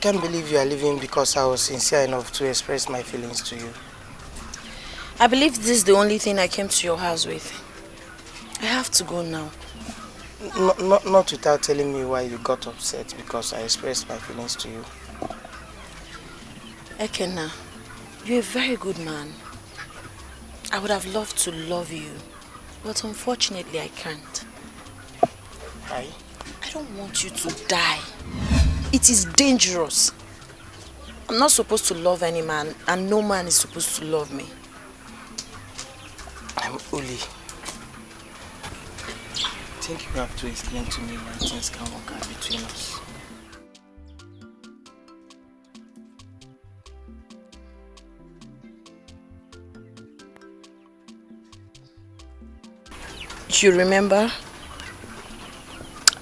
can't believe you are leaving because I was sincere enough to express my feelings to you. I believe this is the only thing I came to your house with. I have to go now. Not without telling me why you got upset because I expressed my feelings to you. Ekena, you're a very good man. I would have loved to love you, but unfortunately I can't. Why? I don't want you to die. It is dangerous. I'm not supposed to love any man, and no man is supposed to love me. I'm Uli. I think you have to explain to me why things can work out between us. You remember?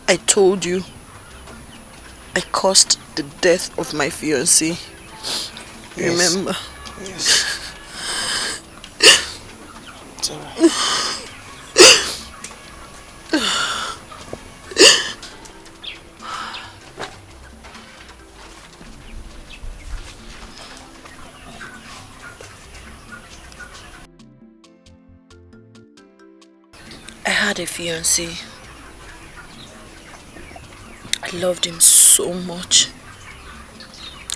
I told you I caused the death of my fiancé. Yes. Remember? Yes. It's alright. I had a fiancé. I loved him so much.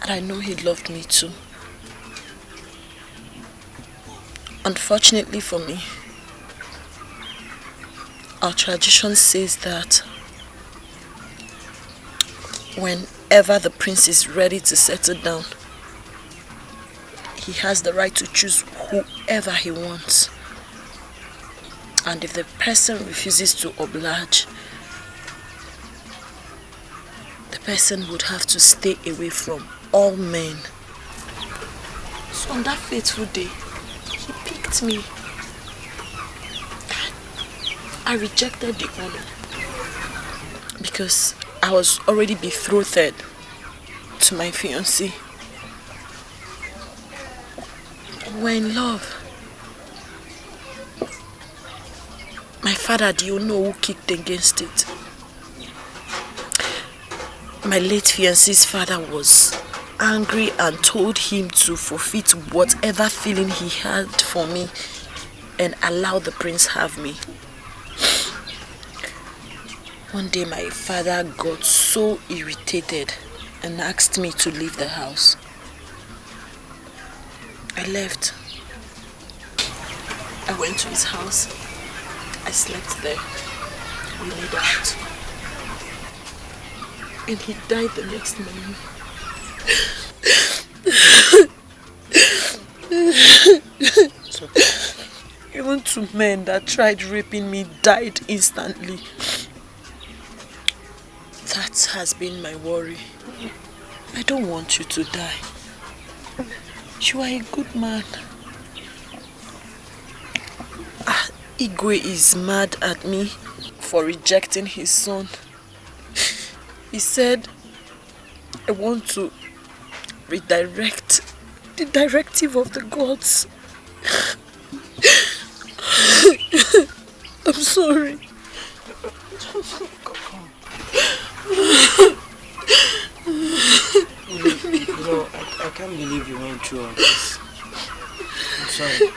And I know he loved me too. Unfortunately for me, our tradition says that whenever the prince is ready to settle down, he has the right to choose whoever he wants. And if the person refuses to oblige, the person would have to stay away from all men. So on that fateful day, he picked me. I rejected the honor because I was already betrothed to my fiancé. We're in love. My father, do you know who kicked against it? My late fiancé's father was angry and told him to forfeit whatever feeling he had for me and allow the prince have me. One day my father got so irritated and asked me to leave the house. I left. I went to his house. I slept there. We laid out. And he died the next morning. So, Even two men that tried raping me died instantly. That has been my worry. I don't want you to die. You are a good man. Igwe is mad at me for rejecting his son. He said, I want to redirect the directive of the gods. I'm sorry. No, I can't believe you went through all this. I'm sorry.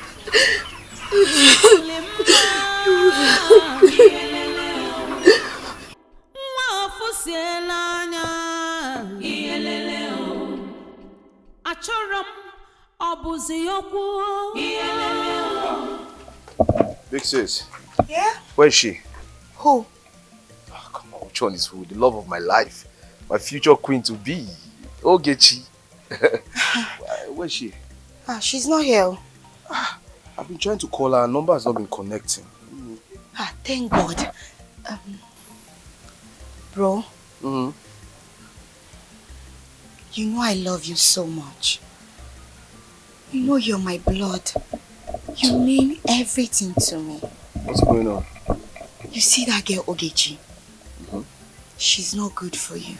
Big sis. Yeah? Where is she? Who? Oh, come on, which one is who? The love of my life. My future queen to be. Ogechi. Where is she? She's not here. I've been trying to call her. Her number has not been connecting. Thank God. Bro. You know I love you so much. You know you're my blood. You mean everything to me. What's going on? You see that girl Ogechi? She's not good for you.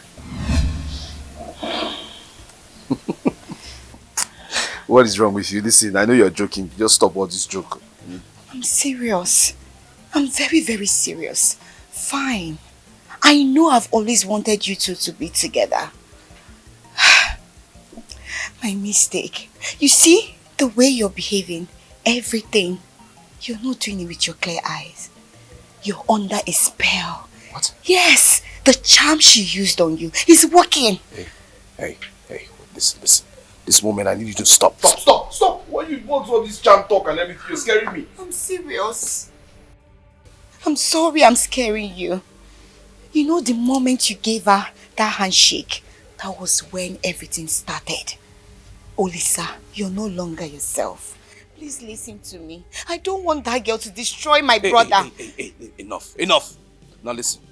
What is wrong with you? Listen, I know you're joking. Just stop all this joke. I'm serious. I'm very, very serious. Fine. I know I've always wanted you two to be together. My mistake. You see, the way you're behaving, everything, you're not doing it with your clear eyes. You're under a spell. What? Yes, the charm she used on you is working. Hey, listen. This moment I need you to stop. Stop! Why you want all this charm talk and everything? You're scaring me. I'm serious. I'm sorry I'm scaring you. You know, the moment you gave her that handshake, that was when everything started. Olisa, you're no longer yourself. Please listen to me. I don't want that girl to destroy my brother. Hey, enough. Now listen.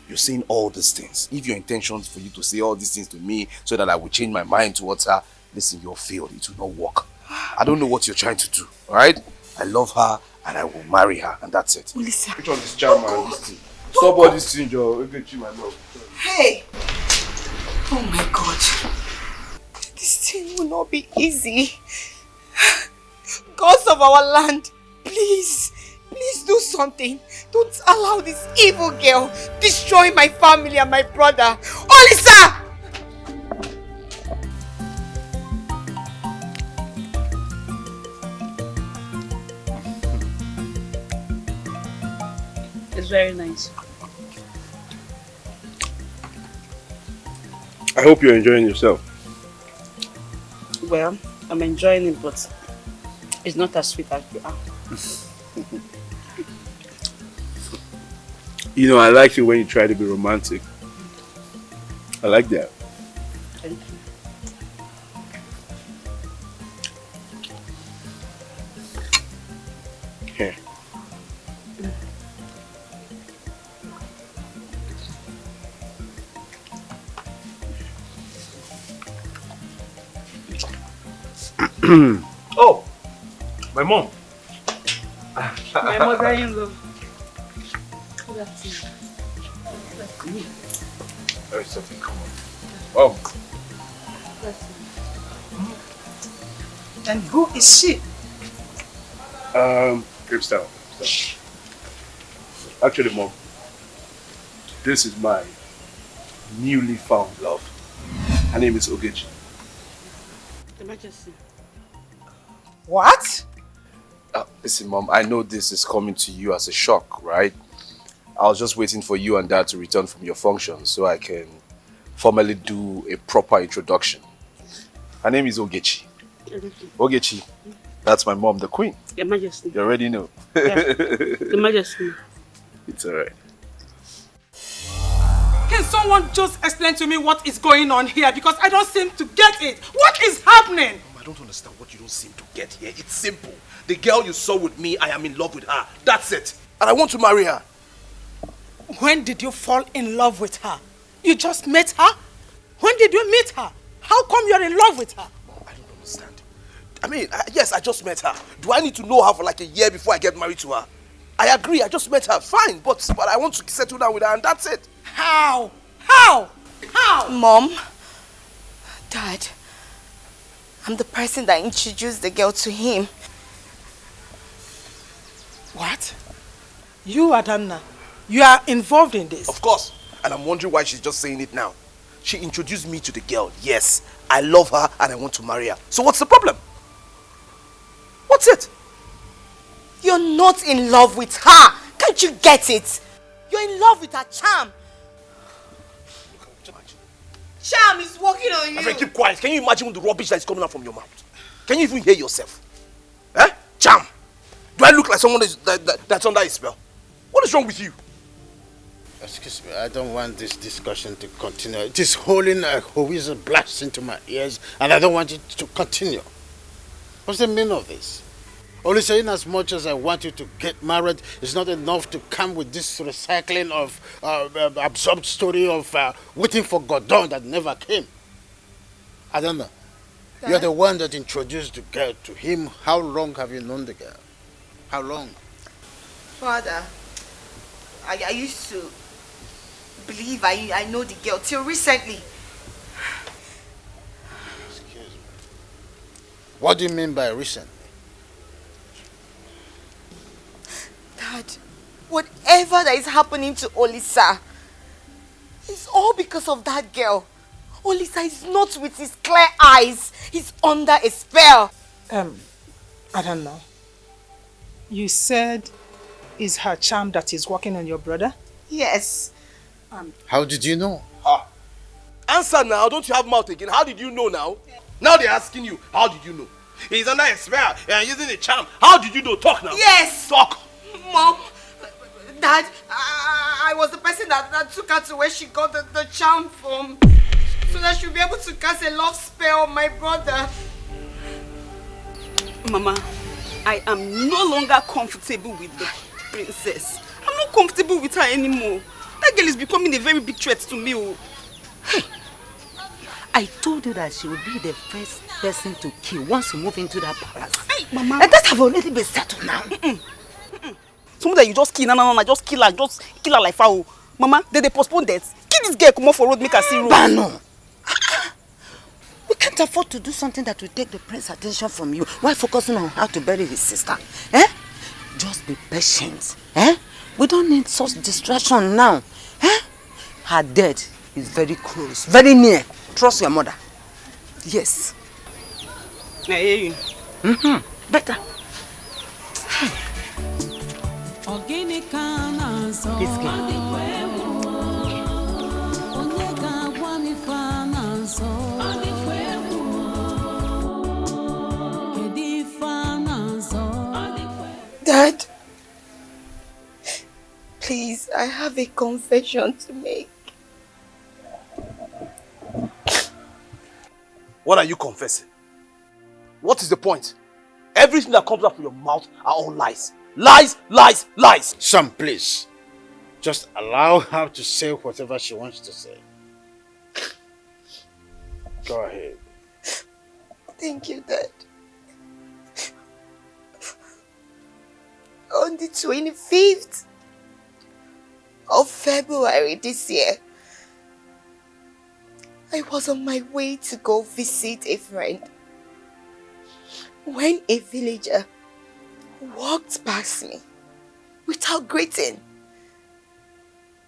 You're saying all these things. If your intention is for you to say all these things to me so that I will change my mind towards her, listen, you're failed. It will not work. I don't know what you're trying to do, alright? I love her and I will marry her, and that's it. Olisa. Which one is charm and this thing? Stop all this thing, Joe. My love. Hey! Oh my God. This thing will not be easy. Gods of our land, please do something. Don't allow this evil girl destroy my family and my brother. Olisa! It's very nice. I hope you're enjoying yourself. Well, I'm enjoying it, but it's not as sweet as you are. You know, I like it when you try to be romantic. I like that. Thank you. Here. Oh, my mom. My mother-in-law. Good afternoon. Very something, come on. Oh. And who is she? Crystal. Actually, Mom, this is my newly found love. Her name is Ogechi. Emergency. What? Listen, Mom, I know this is coming to you as a shock, right? I was just waiting for you and Dad to return from your function so I can formally do a proper introduction. Her name is Ogechi. Ogechi, that's my mom, the Queen. Your Majesty. You already know. Yeah. Your Majesty. It's alright. Can someone just explain to me what is going on here? Because I don't seem to get it. What is happening? I don't understand what you don't seem to get here. It's simple. The girl you saw with me, I am in love with her. That's it. And I want to marry her. When did you fall in love with her? You just met her? When did you meet her? How come you're in love with her? I don't understand. I mean, yes, I just met her. Do I need to know her for like a year before I get married to her? I agree, I just met her. Fine, but I want to settle down with her and that's it. How? Mom, Dad, I'm the person that introduced the girl to him. What? You, Adanna, you are involved in this? Of course. And I'm wondering why she's just saying it now. She introduced me to the girl. Yes, I love her and I want to marry her. So what's the problem? What's it? You're not in love with her. Can't you get it? You're in love with her charm. Charm is working on you. My friend, keep quiet. Can you imagine the rubbish that is coming out from your mouth? Can you even hear yourself? Eh? Charm. Do I look like someone that's under a spell? What is wrong with you? Excuse me, I don't want this discussion to continue. It is holding a whistle blast into my ears and I don't want it to continue. What's the meaning of this? Only saying as much as I want you to get married is not enough to come with this recycling of absurd story of waiting for Godon that never came. I don't know. You're the one that introduced the girl to him. How long have you known the girl? How long? Father, I used to believe I know the girl till recently. Excuse me. What do you mean by recently? Dad, whatever that is happening to Olisa, it's all because of that girl. Olisa is not with his clear eyes. He's under a spell. I don't know. You said it's her charm that is working on your brother? Yes. How did you know? Answer now, don't you have mouth again? How did you know now? Now they're asking you, how did you know? He's under a spell and using a charm. How did you know? Talk now. Yes. Talk. Mom, Dad, I was the person that took her to where she got the charm from. So that she'll be able to cast a love spell on my brother. Mama, I am no longer comfortable with the princess. I'm not comfortable with her anymore. That girl is becoming a very big threat to me. Hey, I told you that she would be the first person to kill once you move into that palace. Hey, Mama. And that have already been settled now. Someone that you just kill, no, just kill her like foul. Mama, they postpone that. Kill this girl, come on for road, make her see road. Bano! We can't afford to do something that will take the prince's attention from you while focusing on how to bury his sister. Eh? Just be patient. Eh? We don't need such distraction now. Eh? Her death is very close, very near. Trust your mother. Yes. I hear you. Better. This girl. Dad, please, I have a confession to make. What are you confessing? What is the point? Everything that comes out from your mouth are all lies. Lies, lies, lies. Sam, please. Just allow her to say whatever she wants to say. Go ahead. Thank you, Dad. On the 25th of February this year, I was on my way to go visit a friend when a villager walked past me without greeting.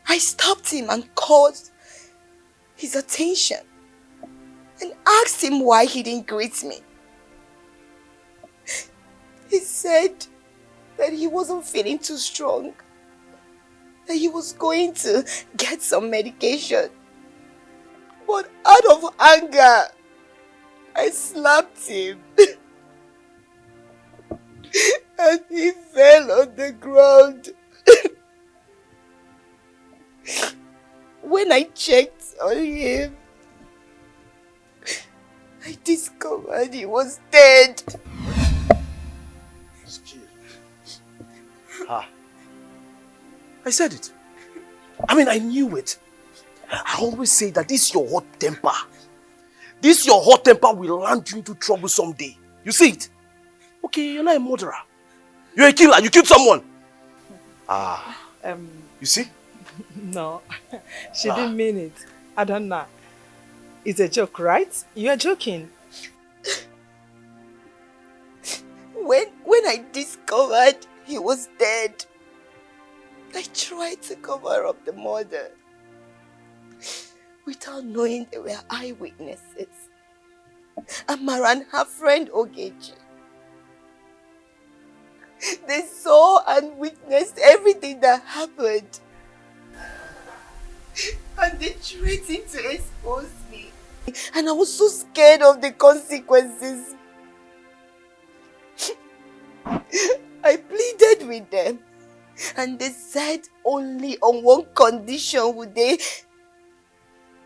I stopped him and called his attention and asked him why he didn't greet me. He said that he wasn't feeling too strong, that he was going to get some medication. But out of anger, I slapped him and he fell on the ground. When I checked on him, I discovered he was dead. I said it. I mean, I knew it. I always say that this your hot temper. This your hot temper will land you into trouble someday. You see it? Okay, you're not a murderer. You're a killer. You killed someone. You see? No, she didn't mean it. I don't know. It's a joke, right? You're joking. When I discovered he was dead, I tried to cover up the murder without knowing there were eyewitnesses. Amara and her friend Ogechi. They saw and witnessed everything that happened. And they threatened to expose me. And I was so scared of the consequences. I pleaded with them. And they said only on one condition would they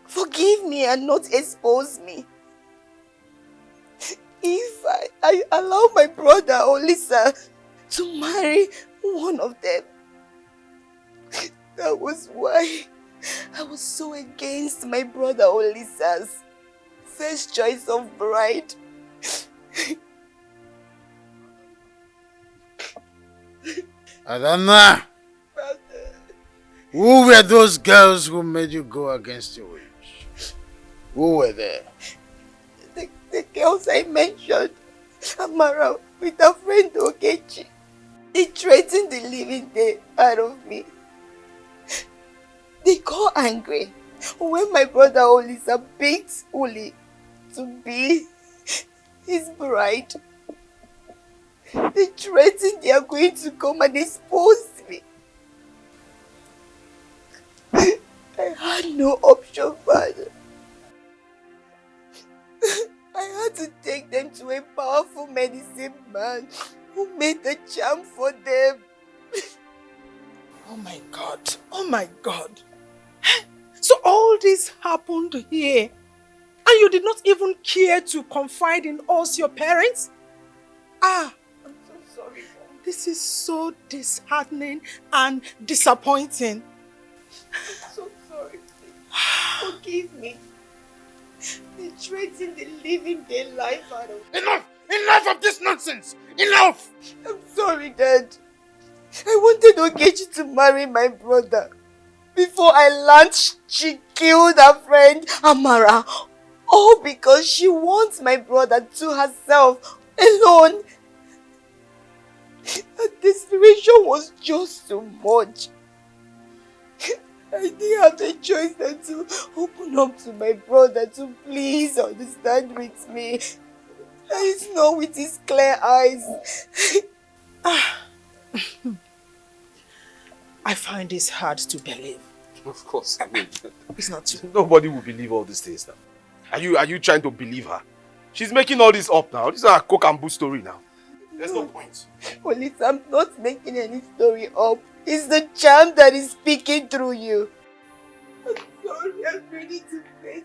forgive me and not expose me. If I allow my brother Olisa to marry one of them. That was why I was so against my brother Olisa's first choice of bride. Adana, who were those girls who made you go against your wish? Who were there? The girls I mentioned, Amara with her friend Ogechi. They threatened the living day out of me. They got angry When my brother Olisa begged Oli to be his bride, they threatened they are going to come and expose me. I had no option, Father. I had to take them to a powerful medicine man who made the charm for them. Oh my God. Oh my God. So all this happened here, and you did not even care to confide in us, your parents? I'm so sorry. This is so disheartening and disappointing. I'm so sorry. Forgive me. They threatened the living their life out of me. Enough! Enough of this nonsense! Enough! I'm sorry, Dad. I wanted Ogechi to marry my brother. Before I learned she killed her friend, Amara. All because she wants my brother to herself, alone. The desperation was just too much. I didn't have a choice than to open up to my brother to please understand with me. And it's not with his clear eyes. I find this hard to believe. Of course, I mean, It's not true. nobody will believe all these things now. Are you trying to believe her? She's making all this up now. This is a cook and boo story now. There's no point. Police, I'm not making any story up. It's the charm that is speaking through you. I'm sorry, I'm ready to face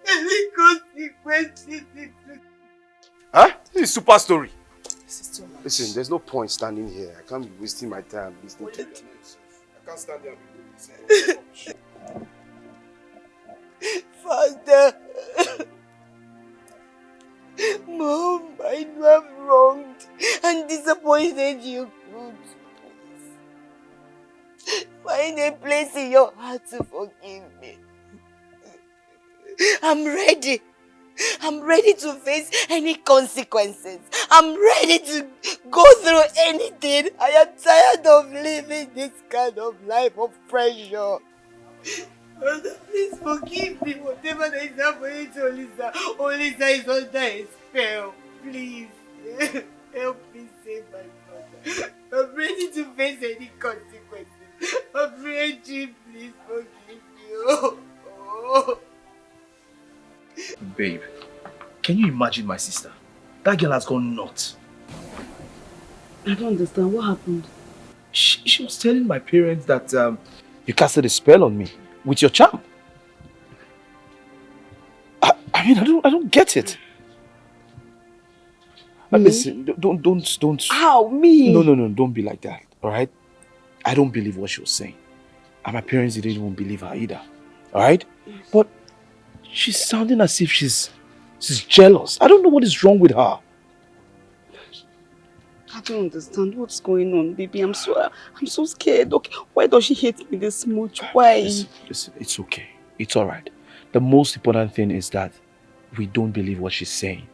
any consequences. Huh? This is super story. This is too much. Listen, there's no point standing here. I can't be wasting my time listening to you. I can't stand there and be doing this. Father, Mom, I know I've wronged and disappointed you. Find a place in your heart to forgive me. I'm ready. I'm ready to face any consequences. I'm ready to go through anything. I am tired of living this kind of life of pressure. Father, please forgive me. Whatever that is happening to Olisa, Olisa is under a spell. Please, help me save my brother. I'm ready to face any consequences. I'm ready. Please forgive me. Oh. Babe, can you imagine my sister? That girl has gone nuts. I don't understand. What happened? She was telling my parents that you casted a spell on me with your charm. I mean, I don't get it. Listen, don't. How? Me? No, don't be like that, alright? I don't believe what she was saying. And my parents didn't even believe her either, alright? But she's sounding as if she's jealous. I don't know what is wrong with her. I don't understand what's going on, baby. I'm so scared. Okay, why does she hate me this much? Why? Listen, it's okay. It's alright. The most important thing is that we don't believe what she's saying.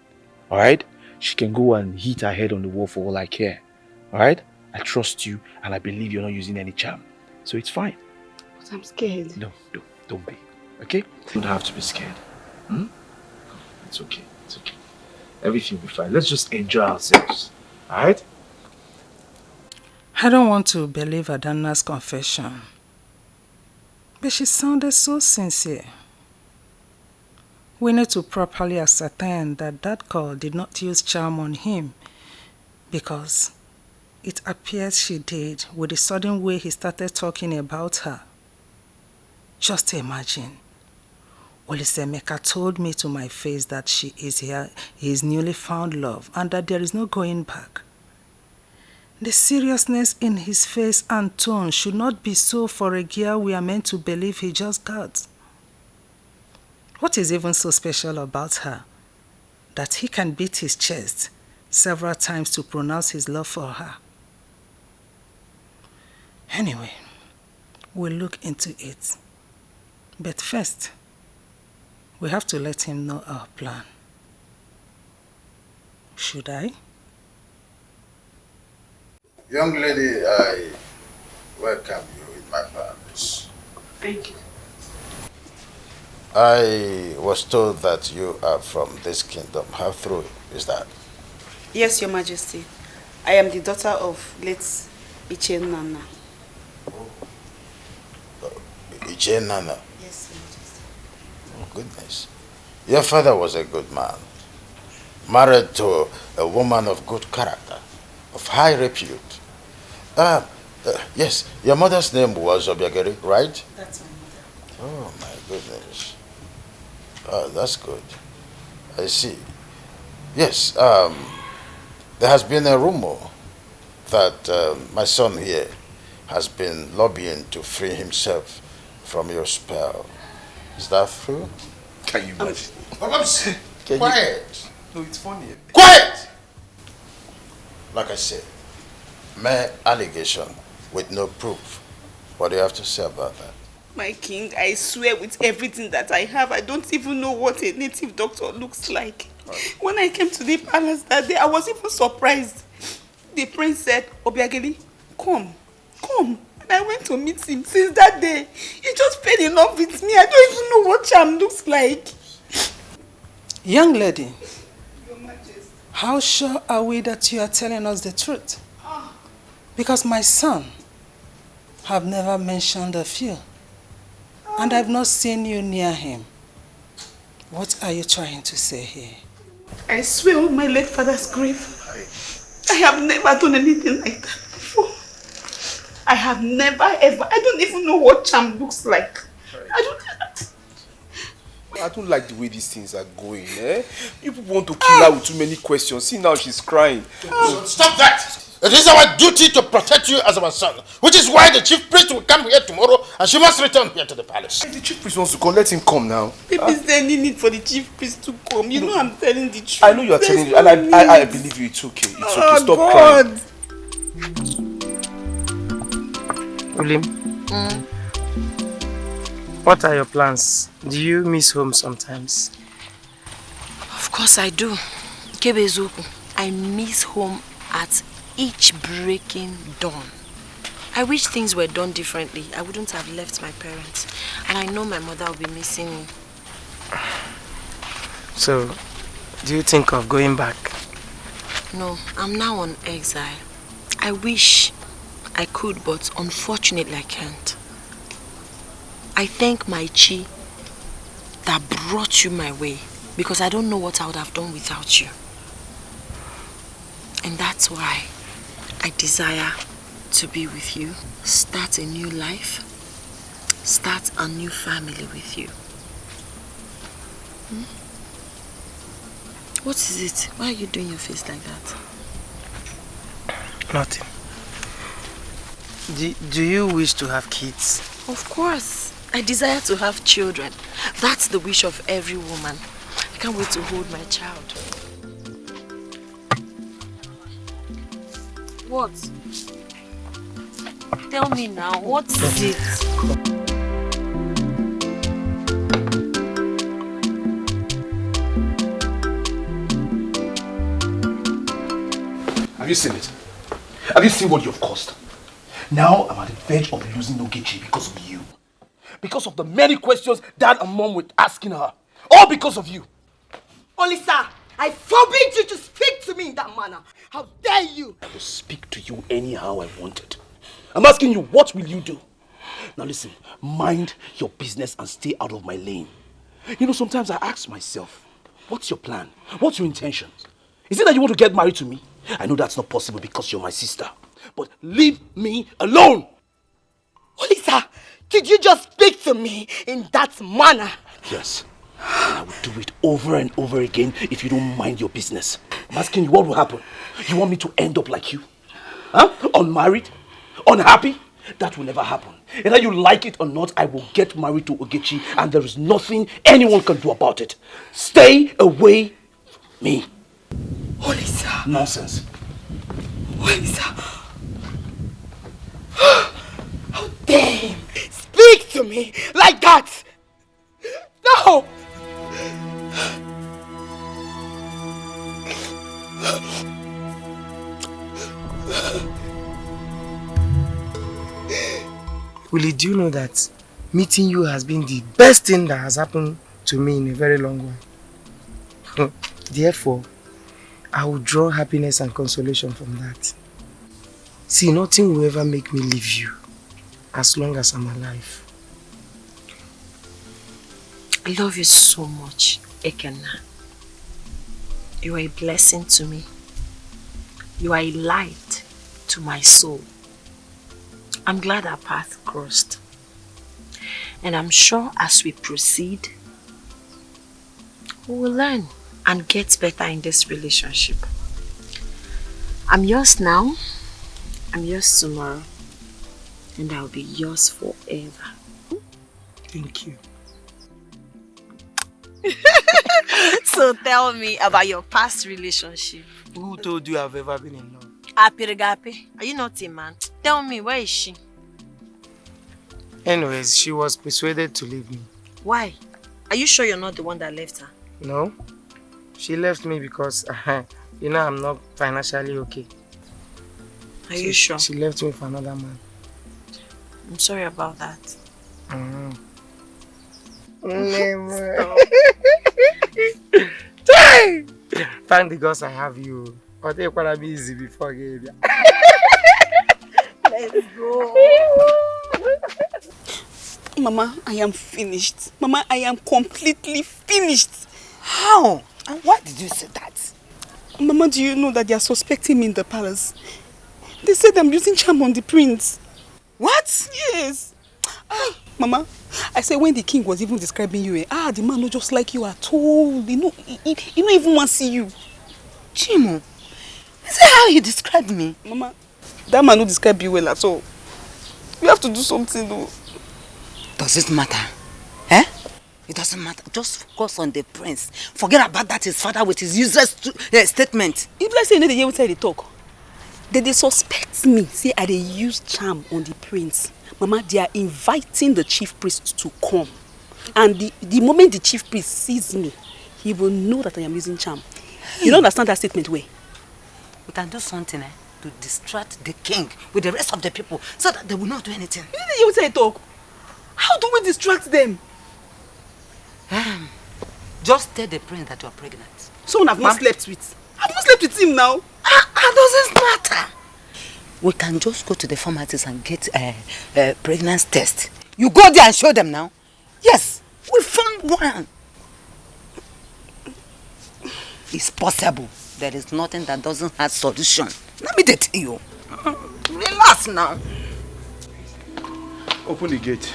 Alright? She can go and hit her head on the wall for all I care. Alright? I trust you and I believe you're not using any charm. So it's fine. But I'm scared. No, don't be. Okay? You don't have to be scared. It's okay. It's okay. Everything will be fine. Let's just enjoy ourselves. Alright? I don't want to believe Adana's confession, but she sounded so sincere. We need to properly ascertain that that girl did not use charm on him, because it appears she did with the sudden way he started talking about her. Just imagine. Olisemeka told me to my face that she is his newly found love and that there is no going back. The seriousness in his face and tone should not be so for a girl we are meant to believe he just got. What is even so special about her that he can beat his chest several times to pronounce his love for her? Anyway, we'll look into it. But first, we have to let him know our plan. Should I? Young lady, I welcome you in my palace. Thank you. I was told that you are from this kingdom. How true is that? Yes, Your Majesty. I am the daughter of late Iche Nana. Iche Nana? Yes, Your Majesty. Oh, goodness. Your father was a good man. Married to a woman of good character, of high repute. Yes, your mother's name was Obiageri, right? That's my mother. Oh, my goodness. Oh, that's good. I see. Yes, there has been a rumor that my son here has been lobbying to free himself from your spell. Is that true? Can you imagine? Quiet. No, it's funny. Quiet! Like I said, mere allegation with no proof. What do you have to say about that? My king, I swear with everything that I have, I don't even know what a native doctor looks like. When I came to the palace that day, I was even surprised. The prince said, Obiageli, come. And I went to meet him. Since that day, he just fell in love with me. I don't even know what charm looks like. Young lady, how sure are we that you are telling us the truth? Because my son have never mentioned of you. And I've not seen you near him. What are you trying to say here? I swear on my late father's grave, I have never done anything like that before. I have never ever, I don't even know what charm looks like. I don't like the way these things are going, eh? You people want to kill her with too many questions. See now she's crying. Stop that! It is our duty to protect you as our son, which is why the chief priest will come here tomorrow and she must return here to the palace. If the chief priest wants to come, let him come now. Is there any need for the chief priest to come? You know I'm telling the truth. I know you are telling you, and I believe you. It's okay. It's okay. Stop crying. William, what are your plans? Do you miss home sometimes? Of course I do. Kebezuku, I miss home at each breaking dawn. I wish things were done differently. I wouldn't have left my parents. And I know my mother will be missing me. So, do you think of going back? No, I'm now on exile. I wish I could, but unfortunately I can't. I thank my chi that brought you my way, because I don't know what I would have done without you. And that's why I desire to be with you, start a new life, start a new family with you. What is it? Why are you doing your face like that? Nothing. Do you wish to have kids? Of course. I desire to have children. That's the wish of every woman. I can't wait to hold my child. What? Tell me now, what is it? Have you seen it? Have you seen what you've caused? Now I'm at the verge of losing Ogechi because of you. Because of the many questions Dad and Mom were asking her. All because of you. Olisa, I forbid you to speak to me in that manner. How dare you? I will speak to you anyhow I wanted. I'm asking you, what will you do? Now listen, mind your business and stay out of my lane. You know, sometimes I ask myself, what's your plan? What's your intention? Is it that you want to get married to me? I know that's not possible because you're my sister. But leave me alone! Olisa, did you just speak to me in that manner? Yes. And I will do it over and over again if you don't mind your business. I'm asking you, what will happen? You want me to end up like you? Huh? Unmarried? Unhappy? That will never happen. Either you like it or not, I will get married to Ogechi and there is nothing anyone can do about it. Stay away from me. Olisa. Nonsense. Olisa. How dare him speak to me like that? No! Willie, do you know that meeting you has been the best thing that has happened to me in a very long while. Therefore, I will draw happiness and consolation from that. See, nothing will ever make me leave you as long as I'm alive. I love you so much, Ekena. You are a blessing to me. You are a light to my soul. I'm glad our path crossed. And I'm sure as we proceed, we will learn and get better in this relationship. I'm yours now, I'm yours tomorrow, and I'll be yours forever. Thank you. So tell me about your past relationship. Who told you I've ever been in love? Apirigape, are you not a man? Tell me, where is she? Anyways, she was persuaded to leave me. Why? Are you sure you're not the one that left her? No. She left me because, you know, I'm not financially okay. Are you sure? She left me for another man. I'm sorry about that. Thank the gods I have you. But they gonna be easy before I get there. Let's go. Mama, I am finished. Mama, I am completely finished. How? And why did you say that? Mama, do you know that they are suspecting me in the palace? They said I'm using charm on the prince. What? Yes. Mama, I said when the king was even describing you, the man not just like you at all. He don't even want to see you. Chimo, is that how he described me? Mama, that man don't describe you well at all. You have to do something though. Does it matter? Eh? It doesn't matter. Just focus on the prince. Forget about that his father with his useless statement. If let's say they hear what they talk, they suspect me. Say I dey use charm on the prince. Mama, they are inviting the chief priest to come. And the moment the chief priest sees me, he will know that I am using charm. You don't understand that statement, way? We can do something to distract the king with the rest of the people so that they will not do anything. You didn't hear what they talk. How do we distract them? Just tell the prince that you are pregnant. Someone I've not slept with. I've not slept with him now. Doesn't matter. We can just go to the pharmacies and get a pregnancy test. You go there and show them now. Yes, we found one. It's possible. There is nothing that doesn't have solution. Let me tell you. Relax now. Open the gate.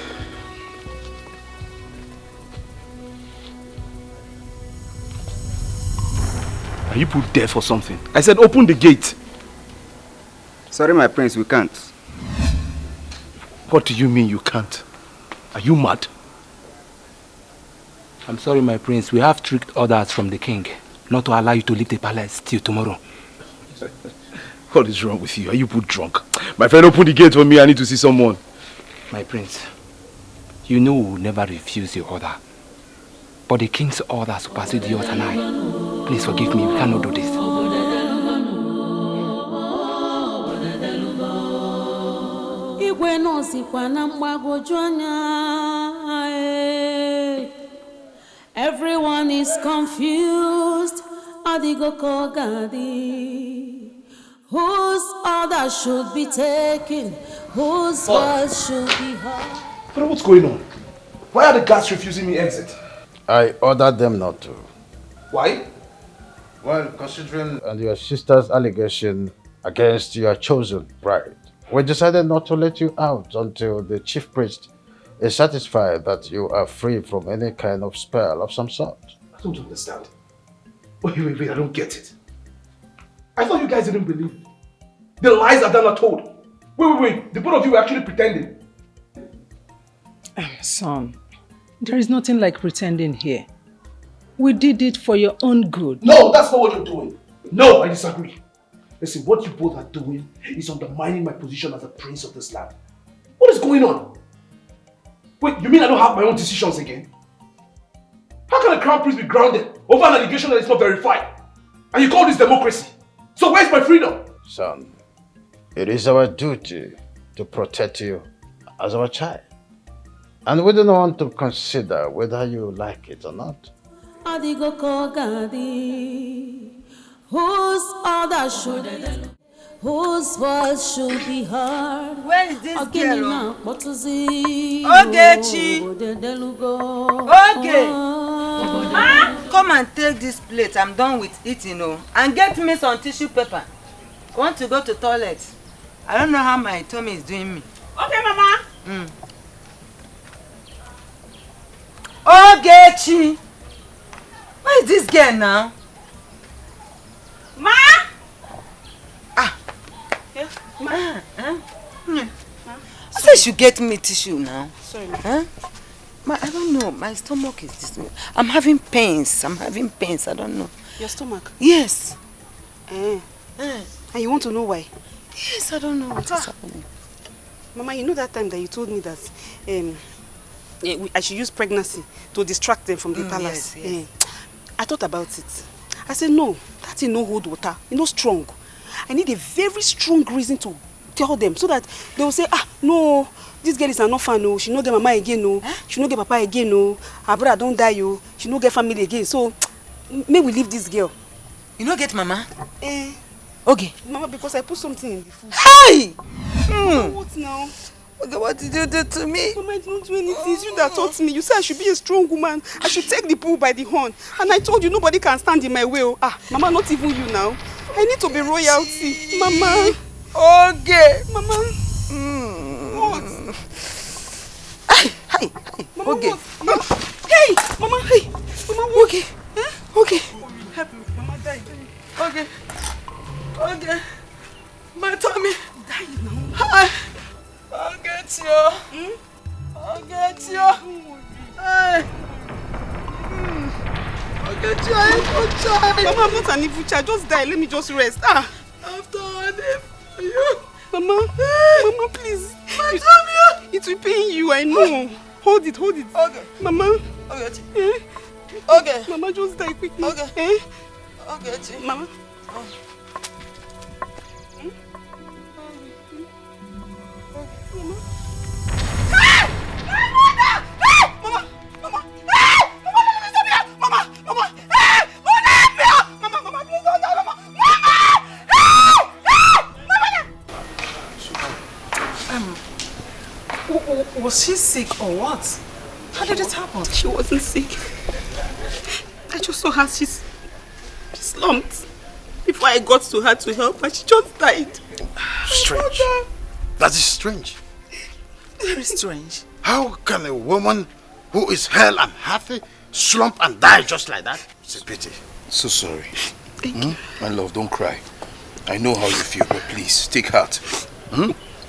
Are you put there for something? I said open the gate. Sorry, my prince, we can't. What do you mean you can't? Are you mad? I'm sorry, my prince. We have strict orders from the king not to allow you to leave the palace till tomorrow. What is wrong with you? Are you put drunk? My friend, open the gate for me. I need to see someone. My prince, you know we will never refuse your order. But the king's order supersedes yours and I. Please forgive me. We cannot do this. Everyone is confused. Whose order should be taken? Whose voice should be heard? But what's going on? Why are the guards refusing me exit? I ordered them not to. Why? Well, considering your sister's allegation against your chosen bride, we decided not to let you out until the chief priest is satisfied that you are free from any kind of spell of some sort. I don't understand. Wait, I don't get it. I thought you guys didn't believe it. The lies that Dana told. Wait, the both of you were actually pretending. Son, there is nothing like pretending here. We did it for your own good. No, that's not what you're doing. No, I disagree. Listen, what you both are doing is undermining my position as a prince of this land. What is going on? Wait, you mean I don't have my own decisions again? How can a crown prince be grounded over an allegation that is not verified? And you call this democracy? So where's my freedom? Son, it is our duty to protect you as our child. And we don't want to consider whether you like it or not. Adigo Kogadi, whose order should be, whose voice should be heard. Where is this girl? Ogechi! Okay. Come and take this plate. I'm done with eating, and get me some tissue paper. Want to go to toilet? I don't know how my tummy is doing me. Okay, Mama. Ogechi! Where is this girl now? Ma! Ma. I said you get me tissue now. Sorry, Ma. Huh? Ma, I don't know. My stomach is this. I'm having pains. I don't know. Your stomach? Yes. And you want to know why? Yes, I don't know what is happening. Mama, you know that time that you told me that I should use pregnancy to distract them from the palace? Yes. I thought about it. I said, no, that thing no hold water. It's not strong. I need a very strong reason to tell them so that they will say, no, this girl is an orphan, no. She no get mama again, no. She no get papa again, no. Her brother don't die, yo. She no get family again. So, may we leave this girl. You no get mama? Okay. Mama, because I put something in the food. Hey! What now? Okay, what did you do to me? Mama, I didn't do anything. It's you that taught me. You said I should be a strong woman. I should take the bull by the horn. And I told you nobody can stand in my way. Mama, not even you now. I need to be royalty. Mama. Okay. Mama. What? Hey. Mama, okay. What? Mama. Hey. Mama, hey. Mama, what? Okay. Okay. Help me. Mama died. Okay. My tummy. Die now. I'll get you. I'll get you. Hey. I'll get you. I'm evil child. Mama, I'm not an evil child. Just die. Let me just rest. After all this, you. Mama, Mama, please. My tummy. It will pain you, I know. Hold it. Okay. Mama. Okay. Mama, just die quickly. Okay. Okay. Mama. Was she sick or what? How did it happen? She wasn't sick. I just saw her, she slumped. Before I got to her to help her, she just died. Strange. That is strange. Very strange. How can a woman who is hale and healthy slump and die just like that? It's a pity. So sorry. My love, don't cry. I know how you feel, but please, take heart.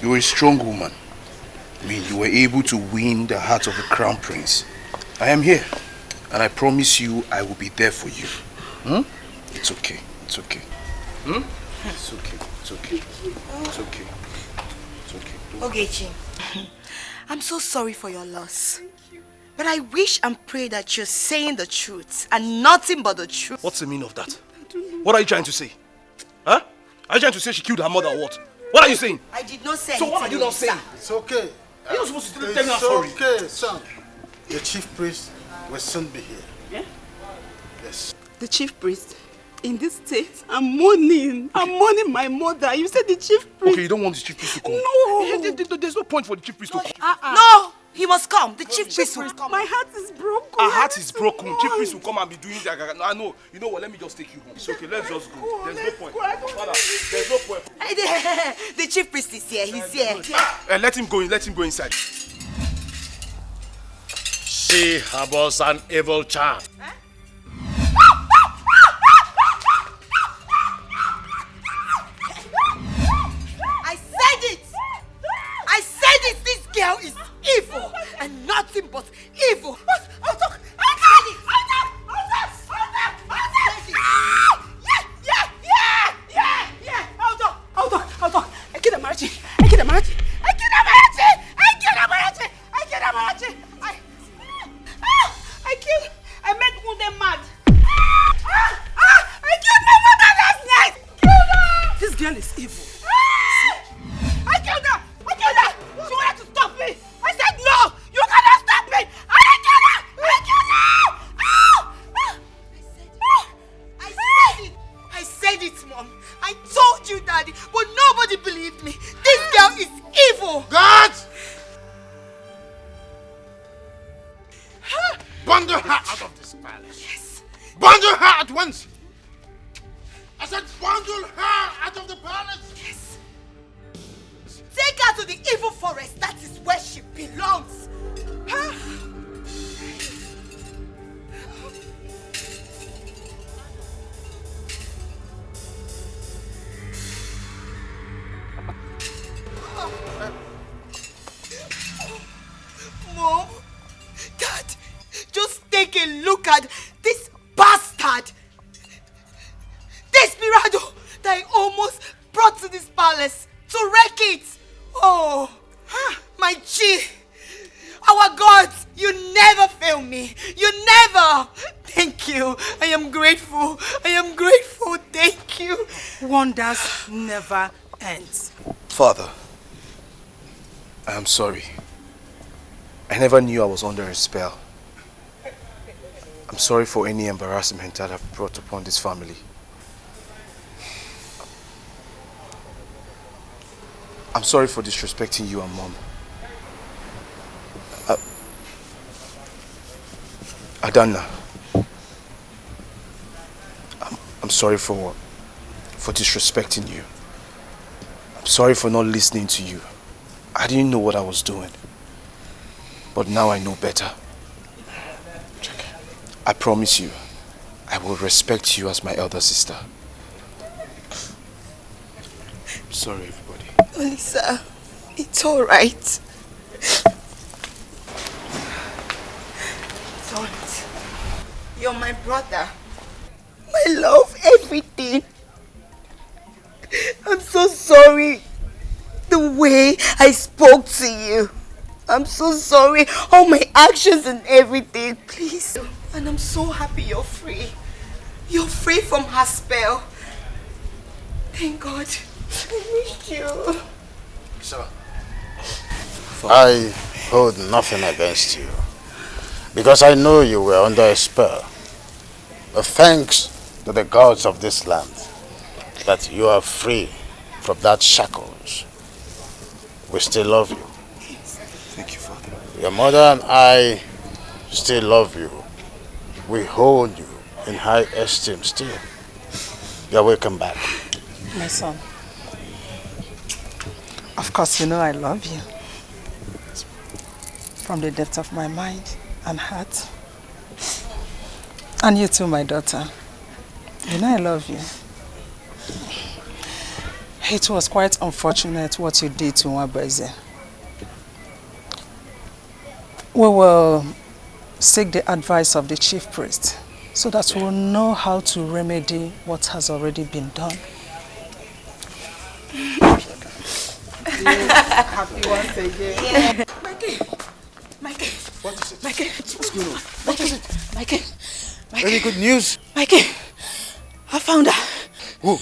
You're a strong woman. I mean, you were able to win the heart of the crown prince. I am here, and I promise you I will be there for you. It's okay. It's okay. It's okay. It's okay. It's okay. It's okay. Ogechi, I'm so sorry for your loss. But I wish and pray that you're saying the truth and nothing but the truth. What's the meaning of that? What are you trying to say? Huh? Are you trying to say she killed her mother or what? What are you saying? I did not say So anything. what are you not saying? It's okay. You're not supposed to tell me I'm sorry. It's okay, son. The chief priest will soon be here. Yeah? Yes. The chief priest? In this state, I'm mourning. I'm mourning my mother. You said the chief priest. Okay, you don't want the chief priest to come? No. There's no point for the chief priest to come. No, he must come. The chief priest will come. My heart is broken. Our heart is broken. Chief priest will come and be doing that. I know. You know what? Let me just take you home. It's okay. Let's just go. There's no point. Father, there's no point. The chief priest is here. He's here. Let him go in. Let him go inside. She harbors an evil charm. I said it. This girl is evil and nothing but evil. I'll talk. I made Nkunde mad. I killed my mother last night. This girl is evil. I killed her. She wanted to stop me. I said no. You cannot said it, Mom. I told you, Daddy, but nobody believed me. This girl is evil. God! Bundle her out of this palace. Yes. Bundle her at once. I said bundle her out of the palace. Yes. Take her to the evil forest. That is where she belongs. Huh? Mom, Dad, just take a look at this bastard. Desperado that I almost brought to this palace to wreck it. Oh, my G, our gods, you never fail me. You never. Thank you. I am grateful. I am grateful. Thank you. Wonders never ends. Father, I am sorry. I never knew I was under a spell. I'm sorry for any embarrassment that I've brought upon this family. I'm sorry for disrespecting you and Mom. Adanna, I'm sorry for disrespecting you. I'm sorry for not listening to you. I didn't know what I was doing. But now I know better. I promise you, I will respect you as my elder sister. I'm sorry, everybody. Olisa, it's alright. Don't. You're my brother. My love, everything. I'm so sorry. The way I spoke to you. I'm so sorry. All my actions and everything. Please. And I'm so happy you're free. You're free from her spell. Thank God. I missed you. Sir. I hold nothing against you. Because I know you were under a spell. But thanks to the gods of this land that you are free from that shackles. We still love you. Thank you, Father. Your mother and I still love you. We hold you in high esteem still. You're welcome back. My son, of course you know I love you. From the depth of my mind and heart. And you too, my daughter. You know I love you. It was quite unfortunate what you did to Nwabeze. We will seek the advice of the chief priest so that we'll know how to remedy what has already been done. Happy once again. Yeah. Mikey. What is it? Mikey. What's going on? What is it? Mikey. Very good news. Mikey. I found her. Who?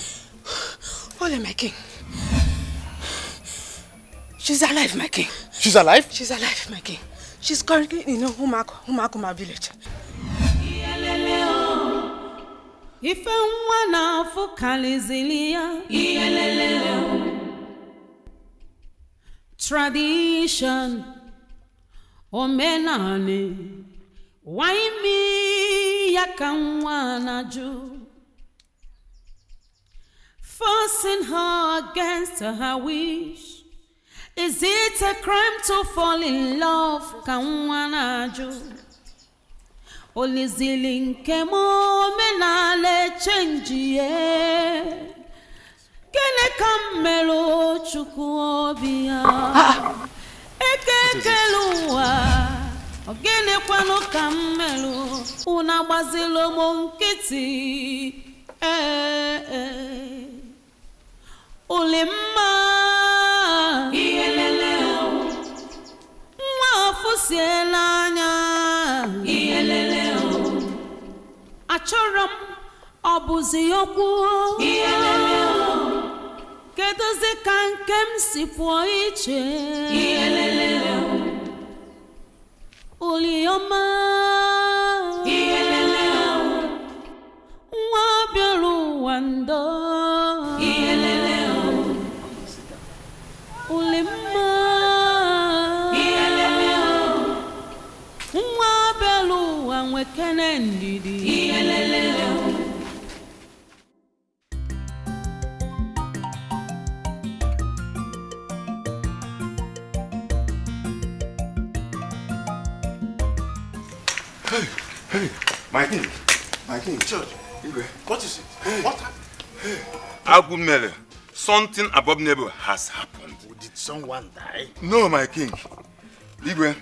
Holy my king. She's alive, my king. She's alive? She's alive, my king. She's currently in Humakuma village. Ife nwa na-afụ kalizili ya. Tradition, omenani, waimi ya ka nwa na-ajụ. Forcing her against her wish. Is it a crime to fall in love? Ka nwa na-ajụ. Olizili nke omenala change ye. Kene kamelo chukwu obi ya. Ekekeluwa. Ogene kwano kamelo. Una gbazilo mo nkịtị. Olemma. Nwa fusiela anya. Achọrọ m ọ bụzi okwu. Kedozi ka nke m si pụọ iche. Oliọma. Nwa bịara ụwa kpakpando Ulima nwa belu anwekene ndidi Hey, my king, church. What is it? What happened? Agumele, something abominable has happened. Did someone die? No, my king. Igwe,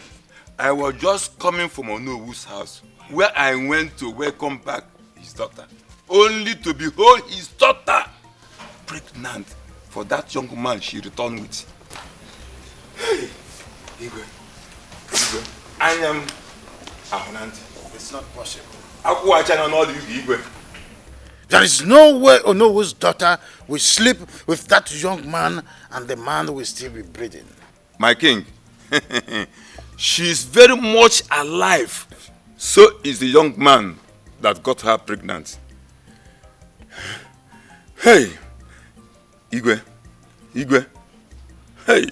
I was just coming from Onowu's house, where I went to welcome back his daughter, only to behold his daughter pregnant for that young man she returned with. Hey, Igwe, I am Ahonanti. It's not possible. There is no way Onowu's daughter will sleep with that young man and the man will still be breathing. My king, she is very much alive. So is the young man that got her pregnant. Hey, Igwe, hey,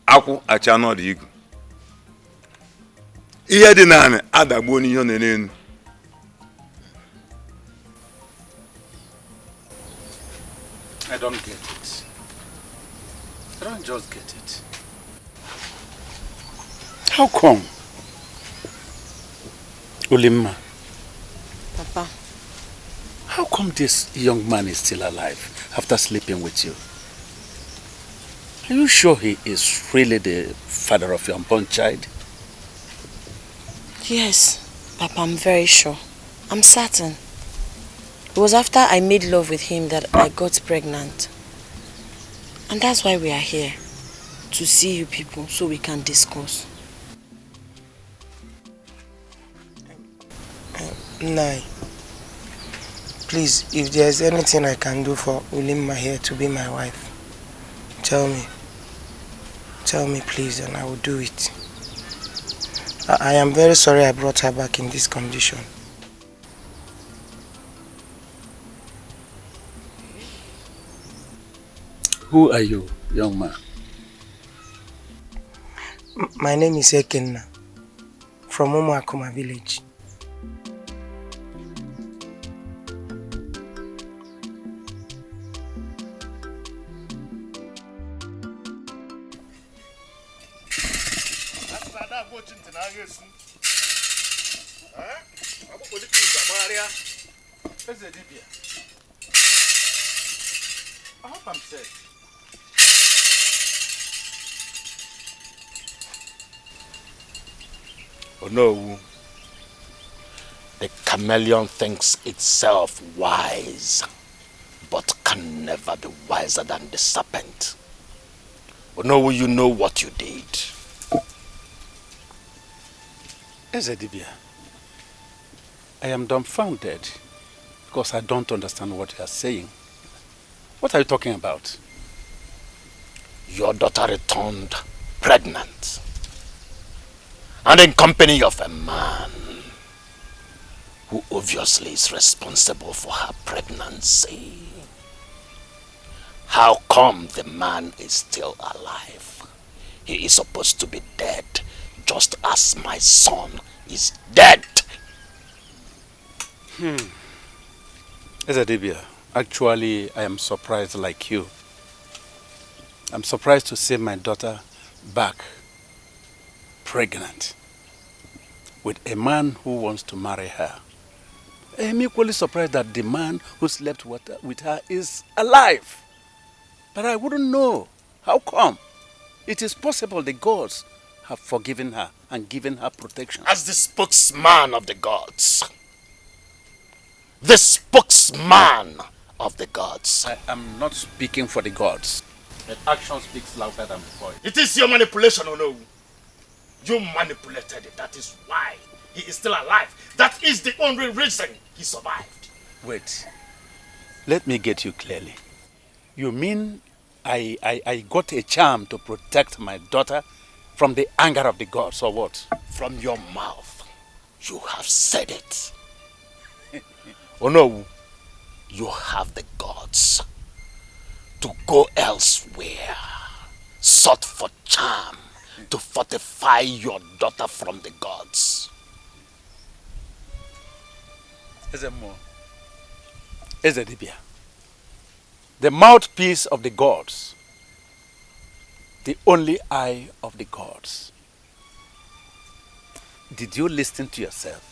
Aku achano di Igwe. Ihe dị naanị adagbo n'ihe n'elu. I don't get it. I don't just get it. How come? Ulima. Papa. How come this young man is still alive after sleeping with you? Are you sure he is really the father of your unborn child? Yes, Papa, I'm very sure. I'm certain. It was after I made love with him that I got pregnant. And that's why we are here. To see you people so we can discuss. Nai, please, if there's anything I can do for Ulima here to be my wife, tell me. Tell me please and I will do it. I am very sorry I brought her back in this condition. Who are you, young man? My name is Ekenna, from Umuakuma village. I hope I'm safe. Oh no. The chameleon thinks itself wise, but can never be wiser than the serpent. Oh no, you know what you did. Ezedibia, I am dumbfounded because I don't understand what you are saying. What are you talking about? Your daughter returned pregnant, and in company of a man who obviously is responsible for her pregnancy. How come the man is still alive? He is supposed to be dead, just as my son is dead. Ezedibia, actually, I am surprised like you. I'm surprised to see my daughter back pregnant with a man who wants to marry her. I am equally surprised that the man who slept with her is alive. But I wouldn't know. How come? It is possible the gods have forgiven her and given her protection. As the spokesman of the gods. The spokesman of the gods. I am not speaking for the gods. But action speaks louder than before. It is your manipulation, or no? You manipulated it. That is why he is still alive. That is the only reason he survived. Wait. Let me get you clearly. You mean I got a charm to protect my daughter from the anger of the gods, or what? From your mouth, you have said it. Oh no, you have the gods to go elsewhere, sought for charm to fortify your daughter from the gods. Ezedibia, the mouthpiece of the gods, the only eye of the gods. Did you listen to yourself?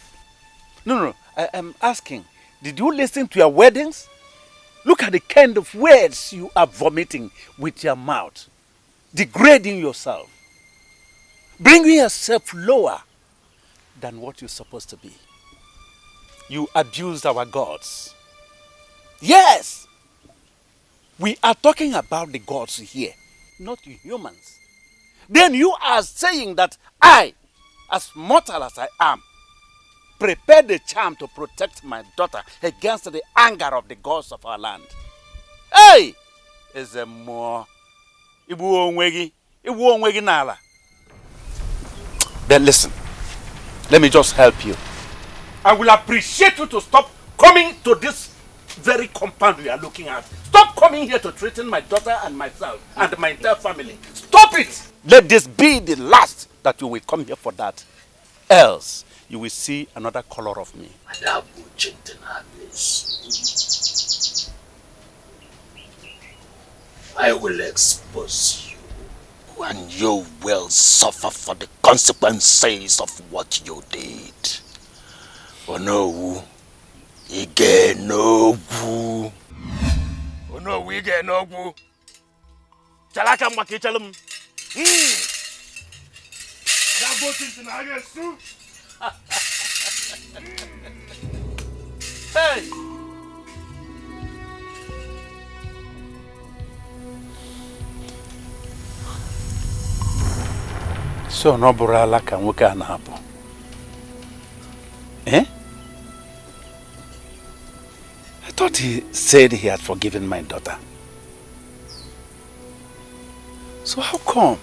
No, I am asking, did you listen to your weddings? Look at the kind of words you are vomiting with your mouth, degrading yourself, bringing yourself lower than what you're supposed to be. You abused our gods. Yes! We are talking about the gods here, not humans. Then you are saying that I, as mortal as I am, prepared the charm to protect my daughter against the anger of the gods of our land. Hey! Is there more? Then listen, let me just help you. I will appreciate you to stop coming to this very compound we are looking at. Stop coming here to threaten my daughter and myself and my entire family. Stop it! Let this be the last that you will come here for that. Else, you will see another color of me. I will expose you, and you will suffer for the consequences of what you did. Oh no, Ige no gu. Oh no, Ige no gu. Chalaka makichalum. Hey! So no burala ka nwoke a na-abụ. Eh? I thought he said he had forgiven my daughter. So how come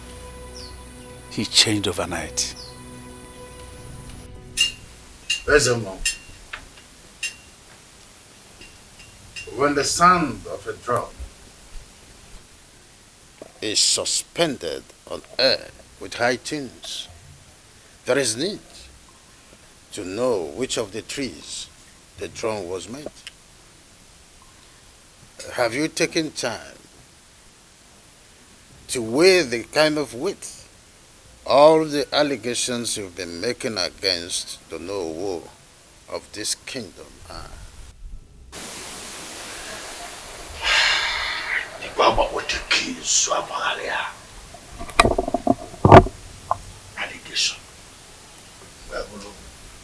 he changed overnight? Where's your mom? When the sound of a drum is suspended on air with high tunes, there is need to know which of the trees the drum was made. Have you taken time to weigh the kind of width all the allegations you've been making against the Nollywood of this kingdom are? Baba with the keys, allegation.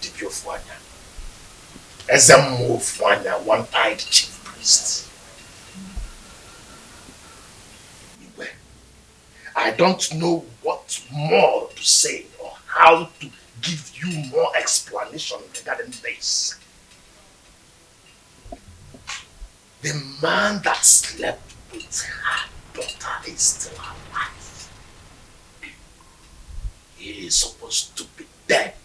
Deep your father. As a move, one-eyed chief priest. I don't know what more to say or how to give you more explanation regarding this. The man that slept with her daughter is still alive. He is supposed to be dead,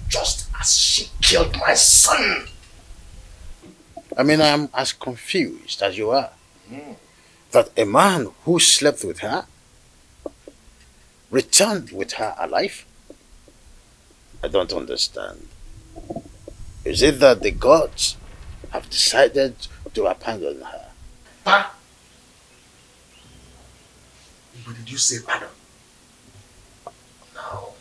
just as she killed my son. I mean, I'm as confused as you are. That a man who slept with her returned with her alive? I don't understand. Is it that the gods have decided to abandon her? Pa? But did you say pardon? No.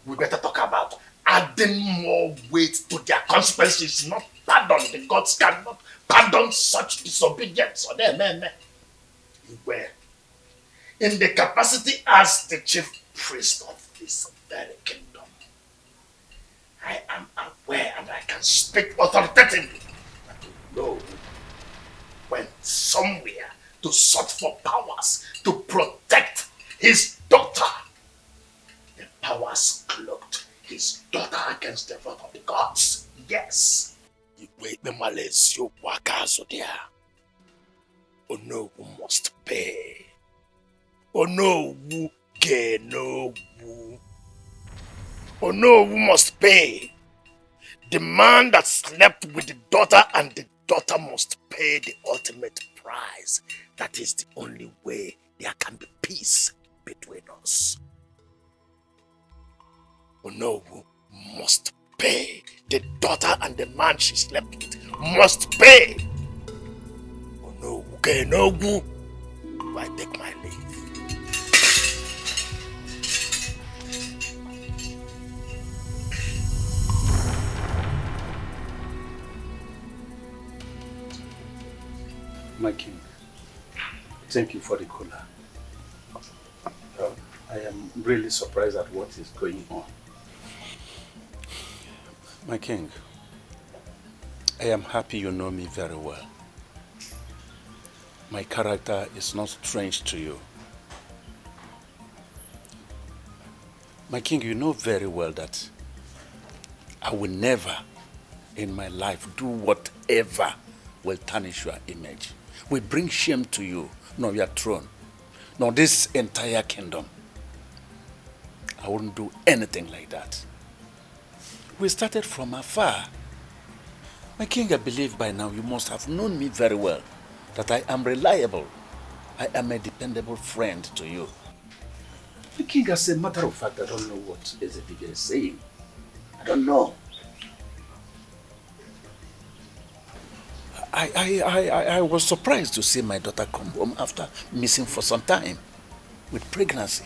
We better talk about adding more weight to their consequences, not pardon. The gods cannot pardon such disobedience. Or them, in the capacity as the chief priest of this very kingdom, I am aware and I can speak authoritatively that the Lord went somewhere to search for powers to protect his daughter. The powers cloaked his daughter against the wrath of the gods. Yes. You wait the malice, you wakazo there. Oh no, who must pay. Oh no, who can no who. Oh no, who must pay. the man that slept with the daughter and the daughter must pay the ultimate price. That is the only way there can be peace between us. Onowu must pay. The daughter and the man she slept with must pay. Onowu Kenogu. I take my leave. My king, thank you for the cola. I am really surprised at what is going on. My king, I am happy you know me very well. My character is not strange to you. My king, you know very well that I will never in my life do whatever will tarnish your image, will bring shame to you, nor your throne, nor this entire kingdom. I wouldn't do anything like that. We started from afar. My king, I believe by now you must have known me very well, that I am reliable. I am a dependable friend to you. The king, as a matter of fact, I don't know what Ezebige is saying. I don't know. I was surprised to see my daughter come home after missing for some time with pregnancy.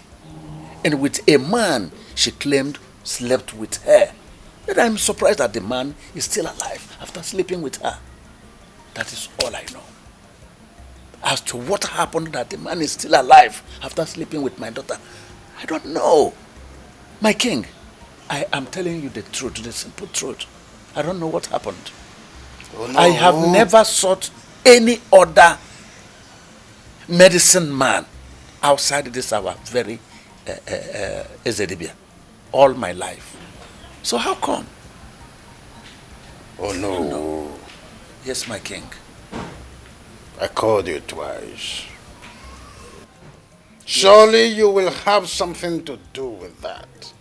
And with a man she claimed slept with her. And I'm surprised that the man is still alive after sleeping with her. That is all I know. As to what happened that the man is still alive after sleeping with my daughter, I don't know. My king, I am telling you the truth, the simple truth. I don't know what happened. Oh, no. I have never sought any other medicine man outside this our very Ezedibia all my life. So how come? Oh no. Yes, my king. I called you twice. Surely you will have something to do with that.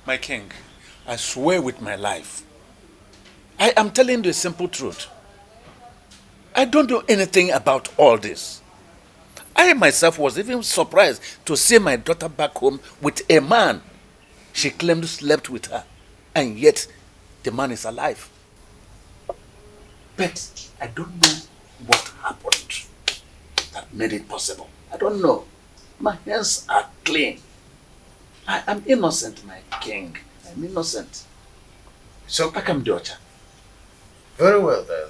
My king, I swear with my life, I am telling you the simple truth. I don't know anything about all this. I myself was even surprised to see my daughter back home with a man she claimed slept with her, and yet the man is alive. But I don't know what happened that made it possible. I don't know. My hands are clean. I am innocent, my king. I'm innocent. So, Pakam Docha. Very well then.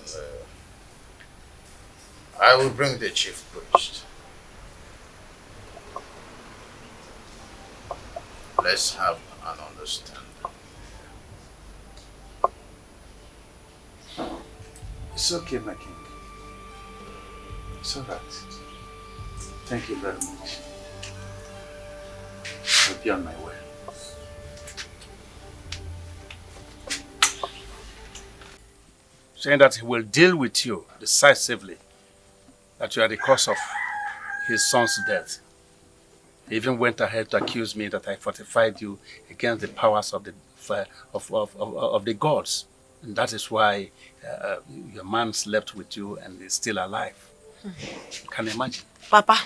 I will bring the chief priest. Let's have an understanding. It's okay, my king. It's all right. Thank you very much. I'll be on my way. Saying that he will deal with you decisively, that you are the cause of his son's death. He even went ahead to accuse me that I fortified you against the powers of the gods. And that is why your man slept with you and is still alive. You can imagine. Papa,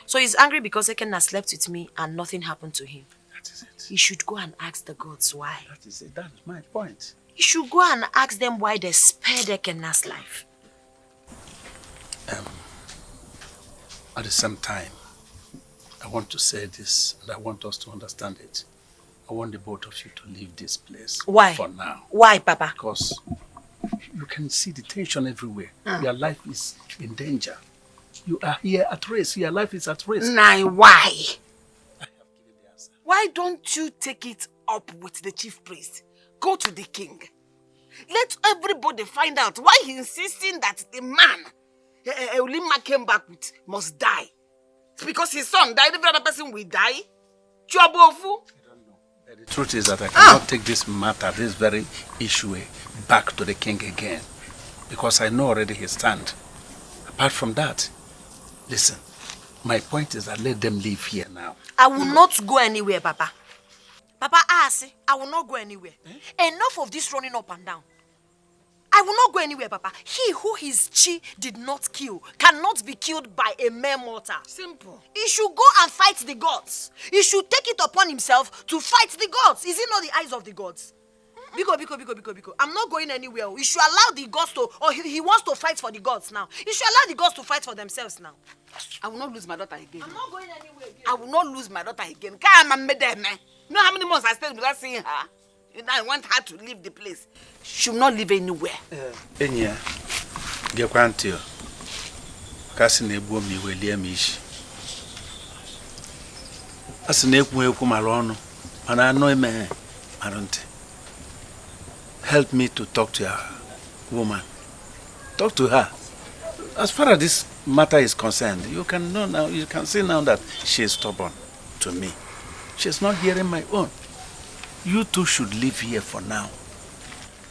so he's angry because Ekenna slept with me and nothing happened to him. That is it. He should go and ask the gods why. That is it. That is my point. He should go and ask them why they spared Ekenna's life. At the same time, I want to say this, and I want us to understand it. I want the both of you to leave this place. Why? For now. Why, Papa? Because you can see the tension everywhere. Your life is in danger. You are here at risk. Your life is at risk. Nah, why? I have given the answer. Why don't you take it up with the chief priest? Go to the king. Let everybody find out why he's insisting that the man Ulima came back with must die. It's because his son died, every other person will die. Chuabofu. The truth is that I cannot take this matter, this very issue, back to the king again. Because I know already his stand. Apart from that, listen, my point is that let them live here now. I will not go anywhere, Papa. Papa, I will not go anywhere. Enough of this running up and down. I will not go anywhere, Papa. He who his chi did not kill cannot be killed by a mere mortal. Simple. He should go and fight the gods. He should take it upon himself to fight the gods. Is it not the eyes of the gods? Biko. I'm not going anywhere. He should allow the gods to, or he wants to fight for the gods now. He should allow the gods to fight for themselves now. I will not lose my daughter again. I'm not going anywhere again. I will not lose my daughter again. Come on, madam. You know how many months I stayed without seeing her? I want her to leave the place. She will not live anywhere. Enya, get quantio. Casting a boom, you will hear me. As an equal Marono, and I know a man, I don't. Help me to talk to her, woman. Talk to her. As far as this matter is concerned, you can know now. You can see now that she is stubborn to me. She is not hearing my own. You two should live here for now.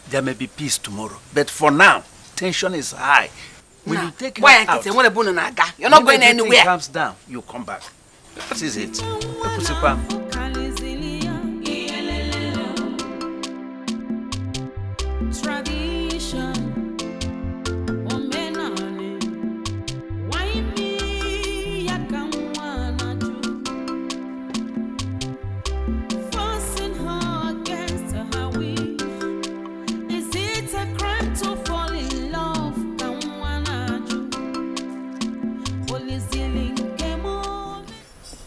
There may be peace tomorrow, but for now, tension is high. When you take her out, you're not going anywhere. When calms down, you come back. That is it.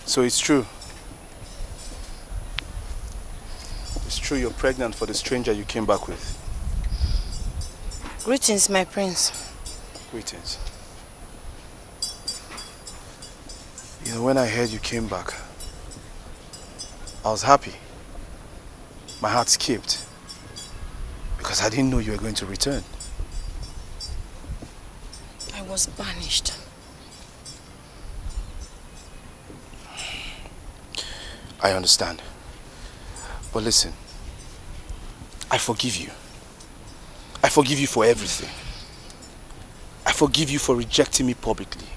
So it's true. It's true you're pregnant for the stranger you came back with. Greetings, my prince. Greetings. You know, when I heard you came back, I was happy. My heart skipped because I didn't know you were going to return. I was banished. I understand. But listen, I forgive you. I forgive you for everything. I forgive you for rejecting me publicly.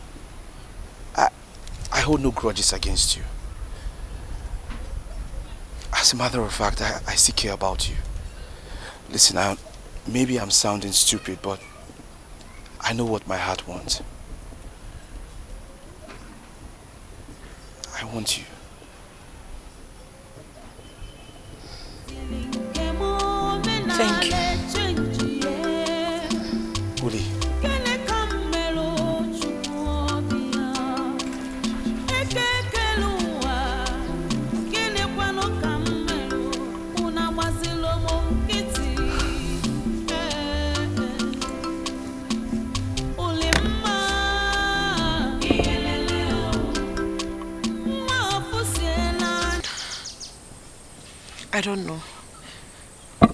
I hold no grudges against you. As a matter of fact, I still care about you. Listen, maybe I'm sounding stupid, but I know what my heart wants. I want you. Thank you. Uli. I don't know.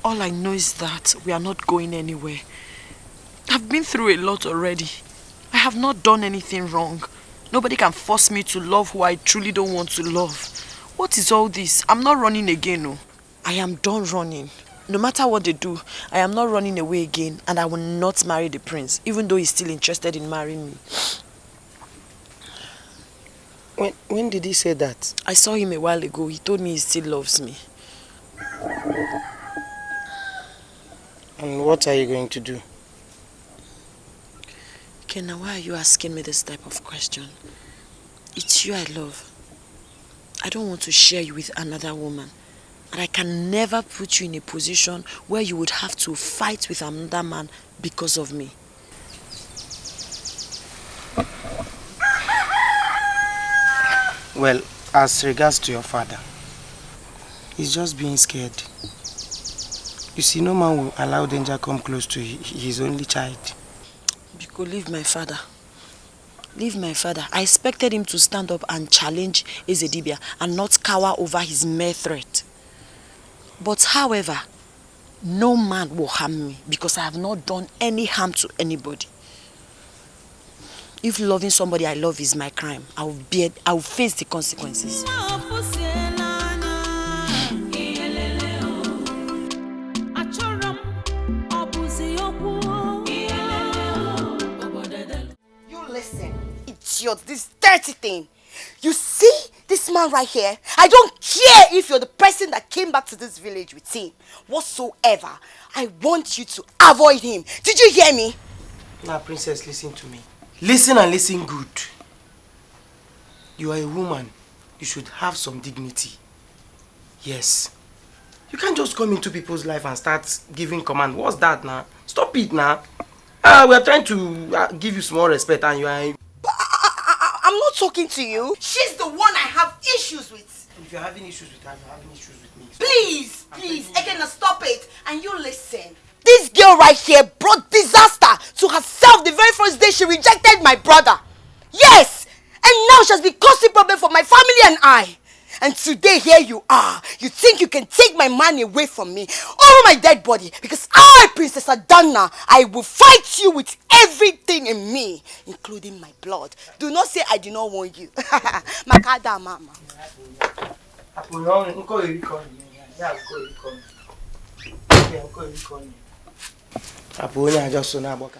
All I know is that we are not going anywhere. I've been through a lot already. I have not done anything wrong. Nobody can force me to love who I truly don't want to love. What is all this? I'm not running again, no. I am done running. No matter what they do, I am not running away again, and I will not marry the prince, even though he's still interested in marrying me. When did he say that? I saw him a while ago. He told me he still loves me. And what are you going to do? Kenna, why are you asking me this type of question? It's you I love. I don't want to share you with another woman. And I can never put you in a position where you would have to fight with another man because of me. Well, as regards to your father, he's just being scared. You see, no man will allow danger come close to his only child. Biko, leave my father. Leave my father. I expected him to stand up and challenge Ezedibia and not cower over his mere threat. But however, no man will harm me because I have not done any harm to anybody. If loving somebody I love is my crime, I will face the consequences. You listen, idiot, this dirty thing. You see this man right here? I don't care if you're the person that came back to this village with him. Whatsoever, I want you to avoid him. Did you hear me? Now, princess, listen to me. Listen and listen good. You are a woman. You should have some dignity. Yes. You can't just come into people's life and start giving command. What's that now? Stop it now. We are trying to give you small respect and you are... I'm not talking to you. She's the one I have issues with. If you're having issues with her, you're having issues with me. Please, Ekena, stop it. And you listen. This girl right here brought disaster to herself the very first day she rejected my brother. Yes! And now she has been causing problem for my family and I. And today here you are. You think you can take my man away from me over my dead body. Because I, Princess Adana, I will fight you with everything in me, including my blood. Do not say I do not want you. Makada mama. Aponya just so na boka.